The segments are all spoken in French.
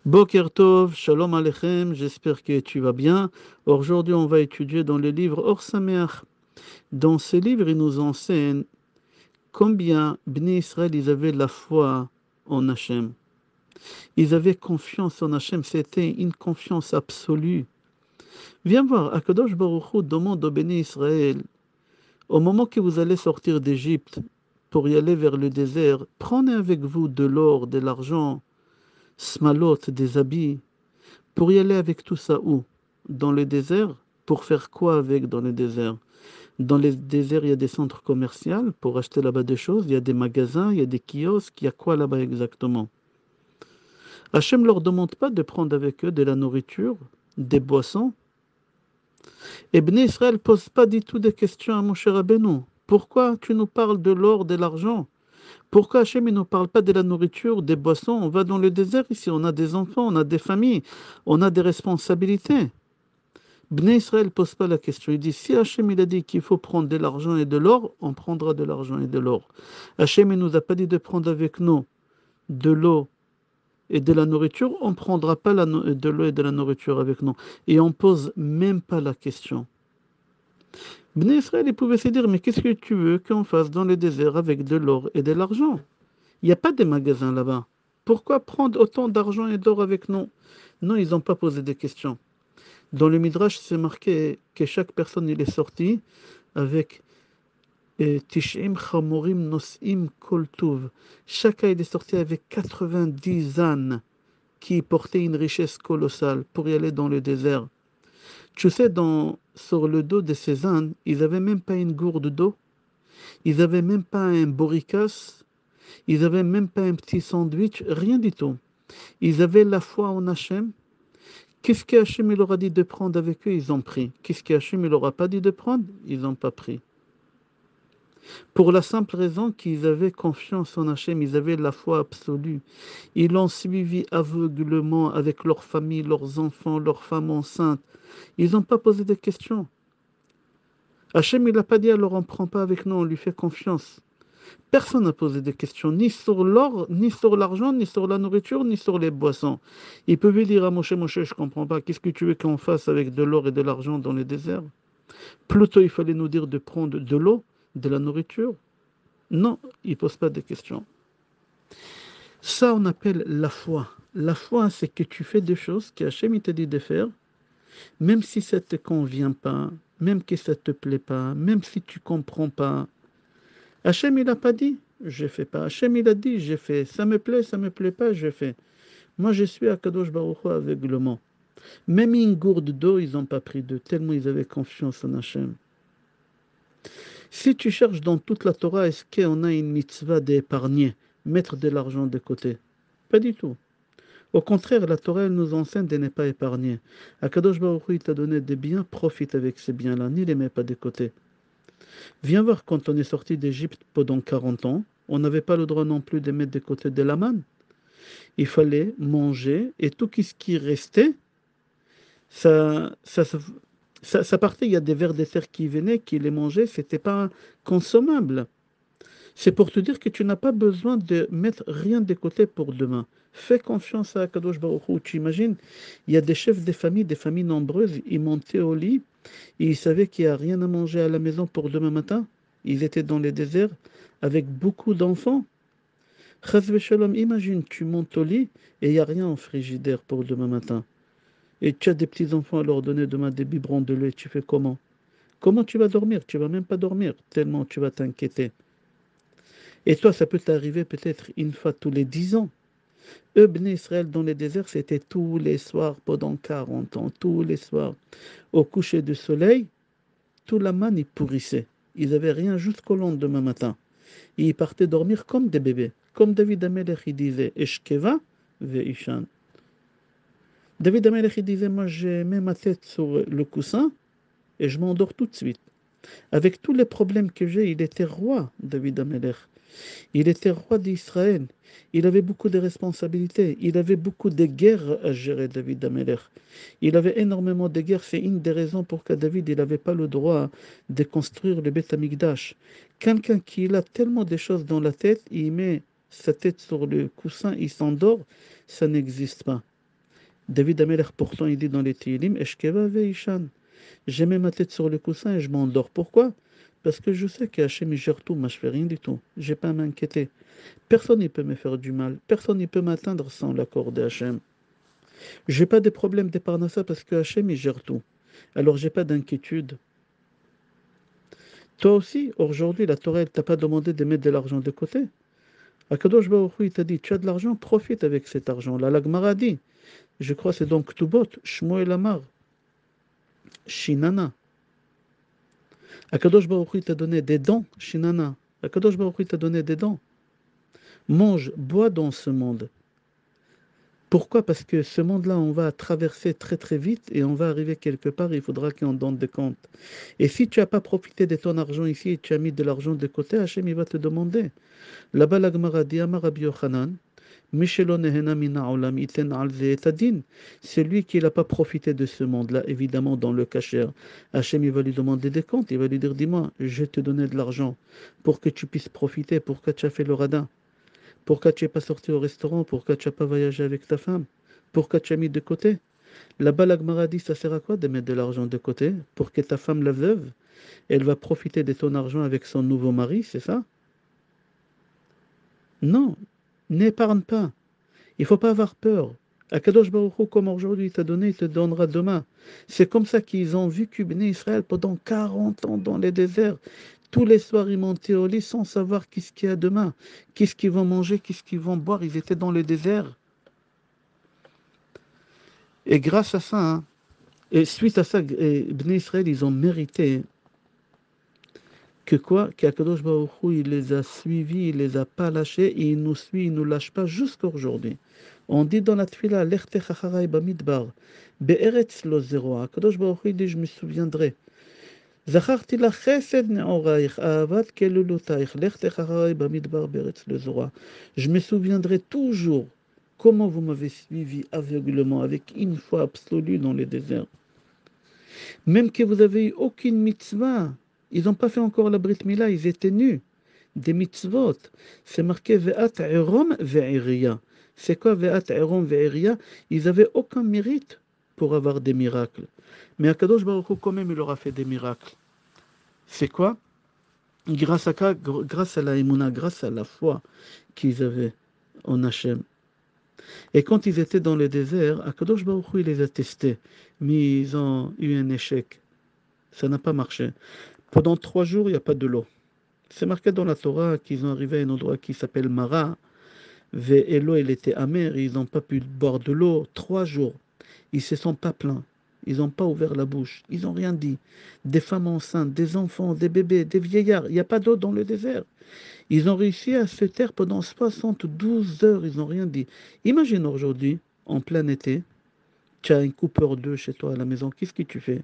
Boker Tov, Shalom Aleichem, j'espère que tu vas bien. Aujourd'hui, on va étudier dans le livre Or Sameach. Dans ce livre, il nous enseigne combien Bnei Israël ils avaient la foi en Hachem. Ils avaient confiance en Hachem, c'était une confiance absolue. Viens voir, Akadosh Baruch Hu demande au Bnei Israël, au moment que vous allez sortir d'Égypte pour y aller vers le désert, prenez avec vous de l'or, de l'argent, smalot, des habits. Pour y aller avec tout ça où? Dans le désert? Pour faire quoi avec dans le désert? Dans les déserts, il y a des centres commerciaux pour acheter là-bas des choses, il y a des magasins, il y a des kiosques, il y a quoi là-bas exactement? Hachem ne leur demande pas de prendre avec eux de la nourriture, des boissons. Et Bnei Israël ne pose pas du tout de questions à Moshe Rabbeinu. Pourquoi tu nous parles de l'or, de l'argent? Pourquoi Hachem ne nous parle pas de la nourriture, des boissons? On va dans le désert ici, on a des enfants, on a des familles, on a des responsabilités. Bnei Israël ne pose pas la question. Il dit, si Hachem il a dit qu'il faut prendre de l'argent et de l'or, on prendra de l'argent et de l'or. Hachem ne nous a pas dit de prendre avec nous de l'eau et de la nourriture, on ne prendra pas de l'eau et de la nourriture avec nous. Et on ne pose même pas la question. Bnei Israël il pouvait se dire, mais qu'est-ce que tu veux qu'on fasse dans le désert avec de l'or et de l'argent? Il n'y a pas de magasins là-bas. Pourquoi prendre autant d'argent et d'or avec nous? Non, ils n'ont pas posé de questions. Dans le Midrash, c'est marqué que chaque personne il est sorti avec Tish'im Chamorim Nos'im Kol Tuv. Chacun il est sorti avec 90 ânes qui portaient une richesse colossale pour y aller dans le désert. Tu sais, sur le dos de ces ânes, ils n'avaient même pas une gourde d'eau, ils n'avaient même pas un borikas, ils n'avaient même pas un petit sandwich, rien du tout. Ils avaient la foi en Hachem. Qu'est-ce qu'Hachem il leur a dit de prendre avec eux? Ils ont pris. Qu'est-ce qu'Hachem il leur a pas dit de prendre? Ils n'ont pas pris. Pour la simple raison qu'ils avaient confiance en Hachem, ils avaient la foi absolue. Ils l'ont suivi aveuglement avec leur famille, leurs enfants, leurs femmes enceintes. Ils n'ont pas posé de questions. Hachem il n'a pas dit alors on ne prend pas avec nous, on lui fait confiance. Personne n'a posé de questions, ni sur l'or, ni sur l'argent, ni sur la nourriture, ni sur les boissons. Ils pouvaient dire à Moshe, Moshe, je ne comprends pas, qu'est-ce que tu veux qu'on fasse avec de l'or et de l'argent dans les déserts? Plutôt, il fallait nous dire de prendre de l'eau, de la nourriture. Non, il ne pose pas de questions. Ça, on appelle la foi. La foi, c'est que tu fais des choses qu'Hachem t'a dit de faire, même si ça ne te convient pas, même que ça ne te plaît pas, même si tu ne comprends pas. Hachem, il n'a pas dit, je ne fais pas. Hachem, il a dit, je fais. Ça me plaît pas, je fais. Moi, je suis à Kadosh Baruch Hu aveuglement. Même une gourde d'eau, ils n'ont pas pris d'eux, tellement ils avaient confiance en Hachem. Si tu cherches dans toute la Torah, est-ce qu'on a une mitzvah d'épargner, mettre de l'argent de côté? Pas du tout. Au contraire, la Torah elle nous enseigne de ne pas épargner. Akadosh Baruch Hu, il t'a donné des biens, profite avec ces biens-là, n'y les mets pas de côté. Viens voir quand on est sorti d'Égypte pendant 40 ans, on n'avait pas le droit non plus de mettre de côté de la manne. Il fallait manger et tout ce qui restait, ça, ça, ça, ça partait. Il y a des vers de terre qui venaient, qui les mangeaient, c'était pas consommable. C'est pour te dire que tu n'as pas besoin de mettre rien de côté pour demain. Fais confiance à Akadosh Baruch Hu. Tu imagines, il y a des chefs des familles nombreuses, ils montaient au lit et ils savaient qu'il n'y a rien à manger à la maison pour demain matin. Ils étaient dans les déserts avec beaucoup d'enfants. Chas v'shalom, imagine, tu montes au lit et il n'y a rien en frigidaire pour demain matin. Et tu as des petits-enfants à leur donner demain des biberons de lait. Tu fais comment? Comment tu vas dormir? Tu vas même pas dormir, tellement tu vas t'inquiéter. Et toi, ça peut t'arriver peut-être une fois tous les 10 ans. Eux, Bnei Israël, dans les déserts, c'était tous les soirs pendant 40 ans, tous les soirs. Au coucher du soleil, tout la manne, ils pourrissait. Ils n'avaient rien jusqu'au lendemain matin. Et ils partaient dormir comme des bébés. Comme David Amelech, il disait, Eshkeva ve'ishan. David Amelech, il disait, moi, je mets ma tête sur le coussin et je m'endors tout de suite. Avec tous les problèmes que j'ai, il était roi, David Amelech. Il était roi d'Israël. Il avait beaucoup de responsabilités. Il avait beaucoup de guerres à gérer, David Amelech. Il avait énormément de guerres. C'est une des raisons pour que David n'avait pas le droit de construire le Beth Amikdash. Quelqu'un qui a tellement de choses dans la tête, il met sa tête sur le coussin, il s'endort, ça n'existe pas. David Ameler, pourtant, il dit dans les Tehillim, Eshkeva veishan. Je mets ma tête sur le coussin et je m'endors. Pourquoi? Parce que je sais qu'Hachem, il gère tout. Moi, je fais rien du tout. J'ai pas à m'inquiéter. Personne ne peut me faire du mal. Personne ne peut m'atteindre sans l'accord de Hachem. J'ai pas de problème de parnassa parce que Hachem, il gère tout. Alors, j'ai pas d'inquiétude. Toi aussi, aujourd'hui, la Torah, elle t'a pas demandé de mettre de l'argent de côté. Akadosh Baruch Hu, il t'a dit, tu as de l'argent, profite avec cet argent-là. La Gemara dit, je crois que c'est donc Ktubot, Shmuel Amar, Shinana. Akadosh Baruch Hu, il t'a donné des dents, Shinana. Akadosh Baruch Hu, il t'a donné des dents. Mange, bois dans ce monde. Pourquoi? Parce que ce monde-là, on va traverser très très vite et on va arriver quelque part, il faudra qu'on donne des comptes. Et si tu n'as pas profité de ton argent ici et tu as mis de l'argent de côté, Hachem, il va te demander. Là-bas, la Gemara dit, Amar Rabbi Yochanan, Mishelo nehena mina olam iten al ze et adin. Celui qui n'a pas profité de ce monde-là, évidemment, dans le kasher, Hachem, il va lui demander des comptes, il va lui dire, dis-moi, je te donnais de l'argent pour que tu puisses profiter, pourquoi tu as fait le radin? Pourquoi tu n'es pas sorti au restaurant? Pourquoi tu n'as pas voyagé avec ta femme? Pourquoi tu as mis de côté? Là-bas, la Gemara dit, ça sert à quoi de mettre de l'argent de côté? Pour que ta femme, la veuve, elle va profiter de ton argent avec son nouveau mari, c'est ça? Non, n'épargne pas. Il ne faut pas avoir peur. Akadosh Baruch Hu, comme aujourd'hui il t'a donné, il te donnera demain. C'est comme ça qu'ils ont vécu Béné Israël pendant 40 ans dans les déserts. Tous les soirs, ils montaient au lit sans savoir qu'est-ce qu'il y a demain, qu'est-ce qu'ils vont manger, qu'est-ce qu'ils vont boire. Ils étaient dans les déserts. Et grâce à ça, hein, et suite à ça, Béné Israël, ils ont mérité que quoi? Qu'Akadosh Baruch Hu, il les a suivis, il les a pas lâchés, et il nous suit, il nous lâche pas jusqu'à aujourd'hui. On dit dans la tfila, Lechtech acharai bamidbar, be'eretz lo zero. Akadosh Baruch Hu, il dit, je me souviendrai. Zacharti la chesed ne'oraich, ahavat kelulutaich, Lechtech acharai bamidbar, be'eretz lo zero. Je me souviendrai toujours comment vous m'avez suivi aveuglement, avec une foi absolue dans les déserts. Même que vous avez eu aucune mitzvah, ils n'ont pas fait encore la Brit Mila, ils étaient nus. Des mitzvot. C'est marqué Ve'at Erom Ve'iriya. C'est quoi Ve'at Erom Ve'iriya? Ils n'avaient aucun mérite pour avoir des miracles. Mais Akadosh Baruch Hu, quand même, il leur a fait des miracles. C'est quoi? Grâce à la Emouna, grâce à la foi qu'ils avaient en Hachem. Et quand ils étaient dans le désert, Akadosh Baruch Hu, il les a testés. Mais ils ont eu un échec. Ça n'a pas marché. Pendant 3 jours, il n'y a pas de l'eau. C'est marqué dans la Torah qu'ils ont arrivé à un endroit qui s'appelle Mara. Et l'eau, elle était amère. Ils n'ont pas pu boire de l'eau 3 jours. Ils ne se sont pas plaints. Ils n'ont pas ouvert la bouche. Ils n'ont rien dit. Des femmes enceintes, des enfants, des bébés, des vieillards. Il n'y a pas d'eau dans le désert. Ils ont réussi à se taire pendant 72 heures. Ils n'ont rien dit. Imagine aujourd'hui, en plein été, tu as un coupeur d'eau chez toi à la maison. Qu'est-ce que tu fais?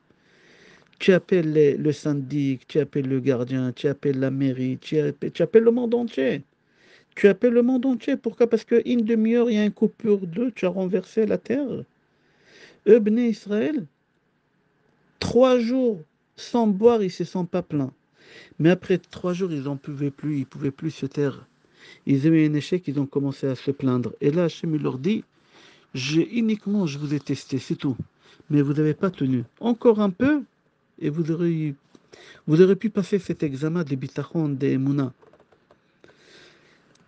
Tu appelles le syndic, tu appelles le gardien, tu appelles la mairie, tu appelles le monde entier. Tu appelles le monde entier. Pourquoi? Parce qu'une demi-heure, il y a une coupure d'eau, tu as renversé la terre. Eux, Bnei Israël, 3 jours sans boire, ils ne se sont pas plaints. Mais après 3 jours, ils n'en pouvaient plus, ils ne pouvaient plus se taire. Ils avaient un échec, ils ont commencé à se plaindre. Et là, Hachem leur dit, je vous ai testé, c'est tout. Mais vous n'avez pas tenu. Encore un peu, et vous aurez pu passer cet examen de Bitachon, de Emouna.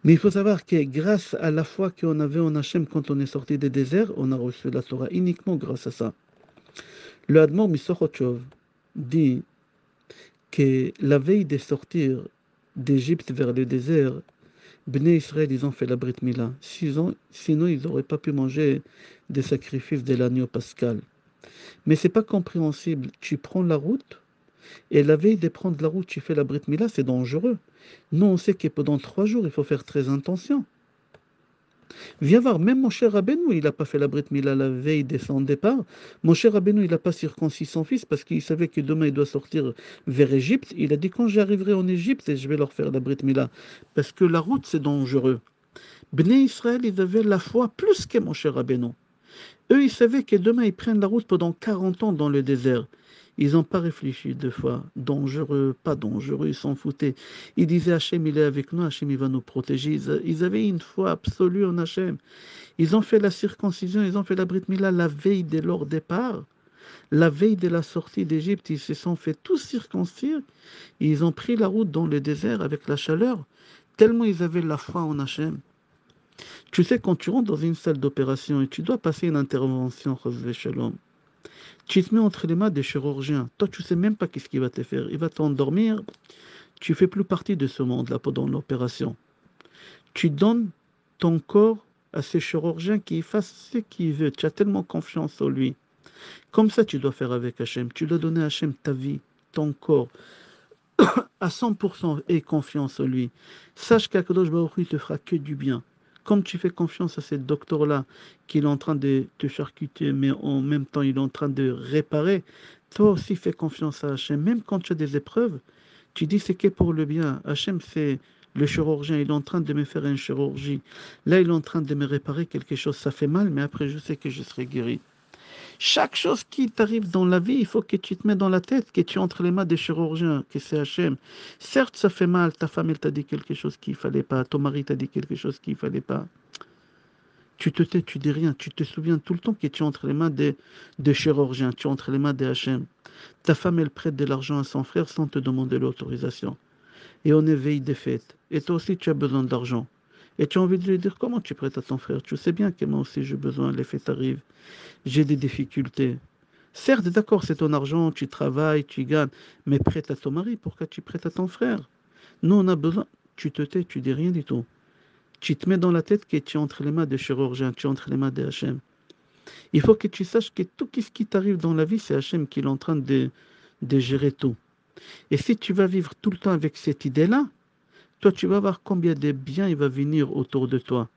Mais il faut savoir que grâce à la foi qu'on avait en Hachem quand on est sorti des déserts, on a reçu la Torah uniquement grâce à ça. Le Admor Misochotchov dit que la veille de sortir d'Égypte vers le désert, Bnei Israël, ils ont fait la Brit Mila. Sinon, ils n'auraient pas pu manger des sacrifices de l'agneau pascal. Mais c'est pas compréhensible. Tu prends la route, et la veille de prendre la route, tu fais la Brit Mila, c'est dangereux. Nous, on sait que pendant 3 jours, il faut faire très attention. Viens voir, même mon cher Rabbeinu, il n'a pas fait la Brit Mila la veille de son départ. Mon cher Rabbeinu, il n'a pas circoncis son fils parce qu'il savait que demain il doit sortir vers Égypte. Il a dit quand j'arriverai en Égypte, je vais leur faire la Brit Mila. Parce que la route, c'est dangereux. Bnei Israël, ils avaient la foi plus que mon cher Rabbeinu. Eux, ils savaient que demain, ils prennent la route pendant 40 ans dans le désert. Ils n'ont pas réfléchi deux fois. Dangereux, pas dangereux, ils s'en foutaient. Ils disaient Hachem, il est avec nous, Hachem, il va nous protéger. Ils avaient une foi absolue en Hachem. Ils ont fait la circoncision, ils ont fait la Brit Mila la veille de leur départ. La veille de la sortie d'Égypte, ils se sont fait tous circoncire. Et ils ont pris la route dans le désert avec la chaleur, tellement ils avaient la foi en Hachem. Tu sais, quand tu rentres dans une salle d'opération et tu dois passer une intervention, Shalom, tu te mets entre les mains des chirurgiens. Toi, tu ne sais même pas qu'est-ce qu'il va te faire. Il va t'endormir. Tu ne fais plus partie de ce monde-là pendant l'opération. Tu donnes ton corps à ces chirurgiens qui fassent ce qu'il veut. Tu as tellement confiance en lui. Comme ça, tu dois faire avec Hachem. Tu dois donner à Hachem ta vie, ton corps, à 100% et confiance en lui. Sache qu'Akadosh Baruch Hu, il te fera que du bien. Comme tu fais confiance à ce docteur-là, qui est en train de te charcuter, mais en même temps, il est en train de réparer, toi aussi fais confiance à Hachem. Même quand tu as des épreuves, tu dis c'est que pour le bien. Hachem, c'est le chirurgien, il est en train de me faire une chirurgie. Là, il est en train de me réparer quelque chose. Ça fait mal, mais après, je sais que je serai guéri. Chaque chose qui t'arrive dans la vie, il faut que tu te mettes dans la tête, que tu es entre les mains des chirurgiens, que c'est Hachem. Certes, ça fait mal, ta femme, elle t'a dit quelque chose qu'il ne fallait pas, ton mari t'a dit quelque chose qu'il ne fallait pas. Tu te tais, tu dis rien, tu te souviens tout le temps que tu es entre les mains des chirurgiens, tu es entre les mains des Hachem. Ta femme, elle prête de l'argent à son frère sans te demander l'autorisation. Et on est veille des fêtes. Et toi aussi, tu as besoin d'argent. Et tu as envie de lui dire, comment tu prêtes à ton frère? Tu sais bien que moi aussi, j'ai besoin, les fêtes arrivent, j'ai des difficultés. Certes, d'accord, c'est ton argent, tu travailles, tu gagnes, mais prête à ton mari, pourquoi tu prêtes à ton frère? Nous, on a besoin. Tu te tais, tu dis rien du tout. Tu te mets dans la tête que tu es entre les mains des chirurgiens, tu es entre les mains des Hachem. Il faut que tu saches que tout ce qui t'arrive dans la vie, c'est Hachem qui est en train de gérer tout. Et si tu vas vivre tout le temps avec cette idée-là, toi, tu vas voir combien de biens il va venir autour de toi.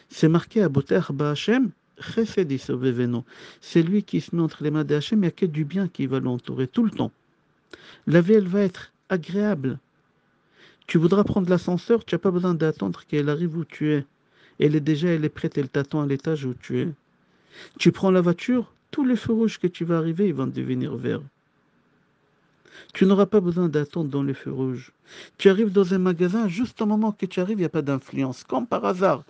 C'est marqué à Boter Hachem, Chesed Isoveveno. C'est lui qui se met entre les mains de Hachem, il n'y a que du bien qui va l'entourer tout le temps. La vie, elle va être agréable. Tu voudras prendre l'ascenseur, tu n'as pas besoin d'attendre qu'elle arrive où tu es. Elle est prête, elle t'attend à l'étage où tu es. Tu prends la voiture, tous les feux rouges que tu vas arriver, ils vont devenir verts. Tu n'auras pas besoin d'attendre dans les feux rouges. Tu arrives dans un magasin, juste au moment que tu arrives, il n'y a pas d'influence. Comme par hasard,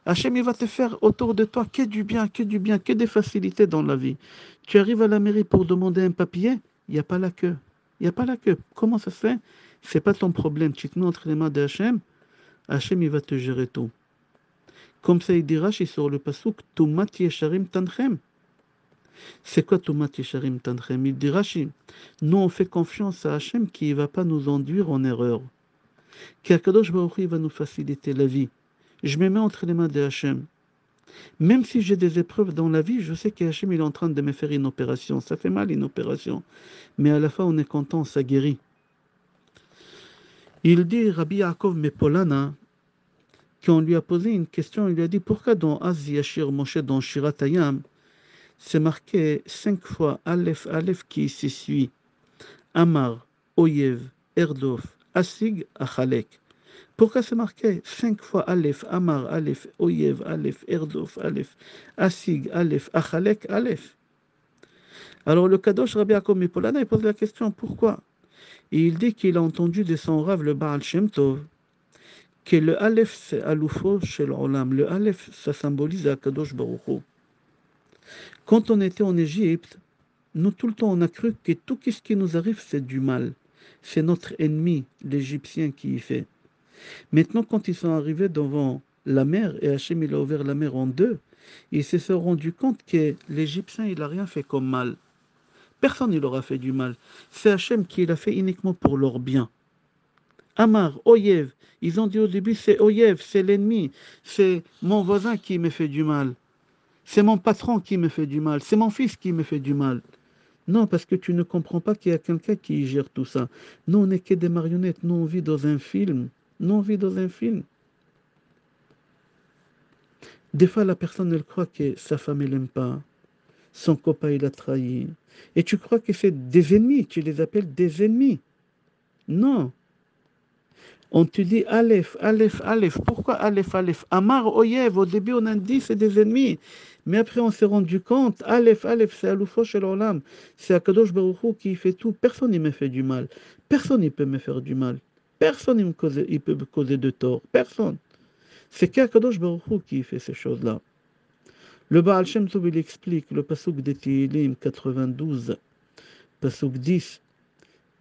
Hachem, il va te faire autour de toi que du bien, que du bien, que des facilités dans la vie. Tu arrives à la mairie pour demander un papier, il n'y a pas la queue. Il n'y a pas la queue. Comment ça se fait? C'est pas ton problème. Tu te mets entre les mains de Hachem, Hachem, il va te gérer tout. Comme ça, il dit Rashi sur le pasouk, Tumat Yesharim Tanchem. C'est quoi Tumat Yesharim Tanchem? Il dit Rashi, nous on fait confiance à Hachem qui ne va pas nous enduire en erreur. Qu'Akadosh Baruch Hu va nous faciliter la vie. Je me mets entre les mains de Hachem. Même si j'ai des épreuves dans la vie, je sais que Hachem il est en train de me faire une opération. Ça fait mal une opération. Mais à la fin, on est content, ça guérit. Il dit, Rabbi Yaakov Mepolana, quand on lui a posé une question, il lui a dit, pourquoi dans Az Yashir Moshe, dans Shirat Hayam, c'est marqué 5 fois Aleph, Aleph qui s'essuie. Amar, Oyev, Erdof, Asig, Achalek. Pourquoi c'est marqué 5 fois Aleph, Amar, Aleph, Oyev, Aleph, Erdof, Aleph, Asig, Aleph, Achalek, Aleph? Alors le Kadosh Rabbi Yaakov Mepolana, il pose la question, pourquoi? Et il dit qu'il a entendu de son rave le Baal Shem Tov, que le Aleph c'est Aloufo chez l'Olam. Le Aleph, ça symbolise Akadosh Baruch Hu. Quand on était en Égypte, nous tout le temps on a cru que tout ce qui nous arrive c'est du mal. C'est notre ennemi, l'Égyptien, qui y fait. Maintenant, quand ils sont arrivés devant la mer, et Hachem il a ouvert la mer en deux, ils se sont rendus compte que l'Égyptien il n'a rien fait comme mal. Personne ne leur a fait du mal. C'est Hachem qui l'a fait uniquement pour leur bien. Amar, Oyev, ils ont dit au début c'est Oyev, c'est l'ennemi, c'est mon voisin qui me fait du mal, c'est mon patron qui me fait du mal, c'est mon fils qui me fait du mal. Non, parce que tu ne comprends pas qu'il y a quelqu'un qui gère tout ça. Nous, on n'est que des marionnettes, nous on vit dans un film. Nous on vit dans un film. Des fois, la personne, elle croit que sa femme, elle n'aime pas, son copain, il a trahi. Et tu crois que c'est des ennemis, tu les appelles des ennemis. Non. On te dit Aleph, Aleph, Aleph. Pourquoi Aleph, Aleph? Amar, Oyev, au début on a dit c'est des ennemis. Mais après, on s'est rendu compte, Aleph, Aleph, c'est Aloufo Shel Olam. C'est Akadosh Baruch Hu qui fait tout. Personne ne me fait du mal. Personne ne peut me faire du mal. Personne ne peut me causer de tort. Personne. C'est qu'Akadosh Baruch Hu qui fait ces choses-là. Le Baal Shem Tov, il explique le pasuk de Tehillim 92, pasuk 10,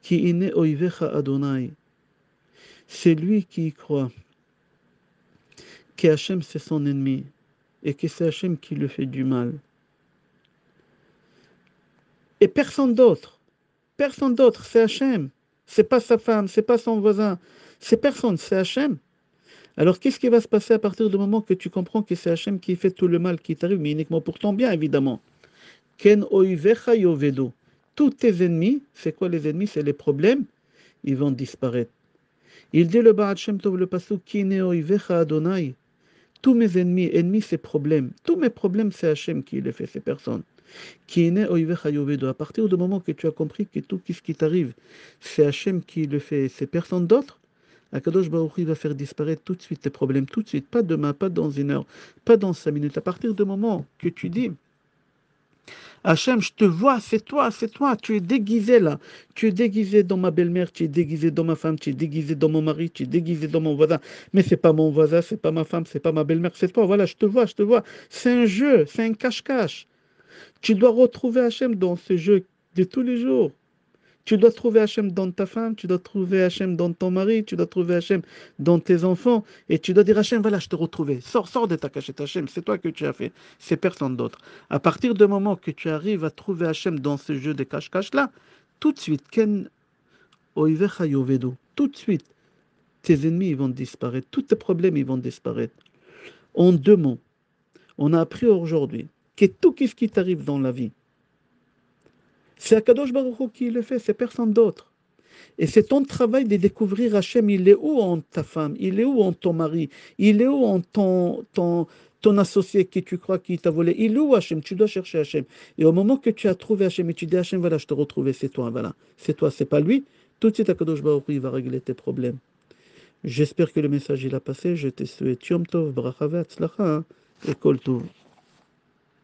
Ki ine oivecha Adonai. C'est lui qui y croit, que Hachem c'est son ennemi, et que c'est Hachem qui le fait du mal. Et personne d'autre. Personne d'autre, c'est Hachem. C'est pas sa femme, c'est pas son voisin. C'est personne, c'est Hachem. Alors qu'est-ce qui va se passer à partir du moment que tu comprends que c'est Hachem qui fait tout le mal qui t'arrive, mais uniquement pour ton bien, évidemment. Ken oivecha yovedo. Tous tes ennemis, c'est quoi les ennemis? C'est les problèmes, ils vont disparaître. Il dit le Baal Shem Tov, le pasuk, Ki ne oivecha Adonai. Tous mes ennemis, ennemis c'est problème. Tous mes problèmes, c'est Hachem qui les fait, ces personnes. Qui est né oivecha yovedo. À partir du moment que tu as compris que tout ce qui t'arrive, c'est Hachem qui le fait, c'est personne d'autre, Akadosh Baruch Hu va faire disparaître tout de suite tes problèmes, tout de suite, pas demain, pas dans une heure, pas dans 5 minutes. À partir du moment que tu dis, Hachem, je te vois, c'est toi, tu es déguisé là. Tu es déguisé dans ma belle-mère, tu es déguisé dans ma femme, tu es déguisé dans mon mari, tu es déguisé dans mon voisin. Mais c'est pas mon voisin, c'est pas ma femme, c'est pas ma belle-mère, c'est toi. Voilà, je te vois, je te vois. C'est un jeu, c'est un cache-cache. Tu dois retrouver Hachem dans ce jeu de tous les jours. Tu dois trouver Hachem dans ta femme, tu dois trouver Hachem dans ton mari, tu dois trouver Hachem dans tes enfants, et tu dois dire Hachem, voilà, je t'ai retrouvé. Sors de ta cachette, Hachem, c'est toi que tu as fait, c'est personne d'autre. À partir du moment que tu arrives à trouver Hachem dans ce jeu de cache-cache là, tout de suite, Ken Oivecha Yovedo, tout de suite, tes ennemis ils vont disparaître, tous tes problèmes ils vont disparaître. En 2 mots, on a appris aujourd'hui que tout ce qui t'arrive dans la vie, c'est Akadosh Baruch Hu qui le fait, c'est personne d'autre. Et c'est ton travail de découvrir Hachem, il est où en ta femme, il est où en ton mari, il est où en ton associé qui tu crois qui t'a volé, il est où Hachem, tu dois chercher Hachem. Et au moment que tu as trouvé Hachem et tu dis Hachem, voilà, je te retrouve, c'est toi, voilà, c'est toi, c'est pas lui, tout de suite Akadosh Baruch Hu, il va régler tes problèmes. J'espère que le message il a passé, je te souhaite Yom Tov, Bracha Ve'atzlacha, et Kol Tov.